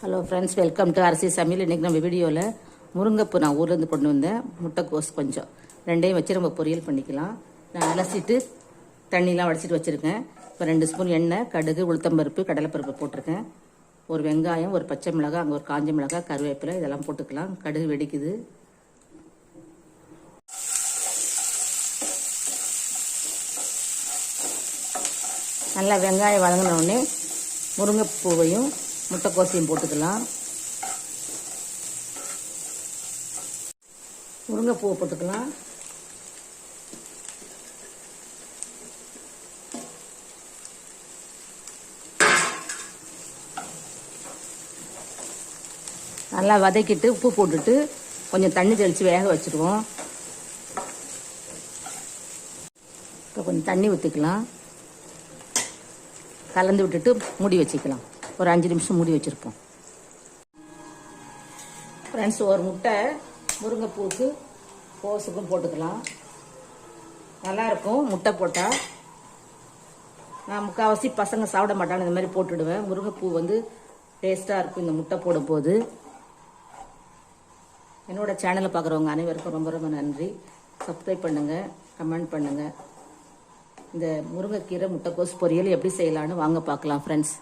Hello friends, welcome to அரிசி சமையல். இன்றைக்கி நம்ம வீடியோவில் முருங்கைப்பூ நான் ஊர்லேருந்து கொண்டு வந்தேன். முட்டைக்கோஸ் கொஞ்சம் ரெண்டையும் வச்சு நம்ம பொரியல் பண்ணிக்கலாம். நான் அலசிட்டு தண்ணிலாம் வடிச்சிட்டு வச்சுருக்கேன். இப்போ 2 ஸ்பூன் எண்ணெய், கடுகு, உளுத்தம்பருப்பு, கடலைப்பருப்பு போட்டிருக்கேன். ஒரு வெங்காயம், ஒரு பச்சை மிளகாய், அங்கே ஒரு காஞ்ச மிளகாய், கருவேப்பிலை இதெல்லாம் போட்டுக்கலாம். கடுகு வெடிக்குது. நல்லா வெங்காயம் வதங்கினோடனே முருங்கைப்பூவையும் முட்டைக்கோசையும் போட்டுக்கலாம். முருங்கைப்பூவை போட்டுக்கலாம். நல்லா வதக்கிட்டு உப்பு போட்டுட்டு கொஞ்சம் தண்ணி தெளித்து வேக வச்சுருவோம். இப்போ கொஞ்சம் தண்ணி ஊற்றிக்கலாம். கலந்து விட்டுட்டு மூடி வச்சுக்கலாம். ஒரு 5 நிமிஷம் மூடி வச்சுருப்போம். ஃப்ரெண்ட்ஸ், ஒரு முட்டை முருங்கைப்பூவுக்கு கோஸுக்கும் போட்டுக்கலாம். நல்லாயிருக்கும் முட்டை போட்டால். நான் முக்கால்வாசி பசங்க சாப்பிட மாட்டான்னு இந்த மாதிரி போட்டுடுவேன். முருங்கைப்பூ வந்து டேஸ்ட்டாக இருக்கும் இந்த முட்டை போடும்போது. என்னோடய சேனலை பார்க்குறவங்க அனைவருக்கும் ரொம்ப ரொம்ப நன்றி. சப்ஸ்கிரைப் பண்ணுங்கள், கமெண்ட் பண்ணுங்கள். இந்த முருங்கைக்கீரை முட்டைக்கோஸ் பொரியல் எப்படி செய்யலான்னு வாங்க பார்க்கலாம் ஃப்ரெண்ட்ஸ்.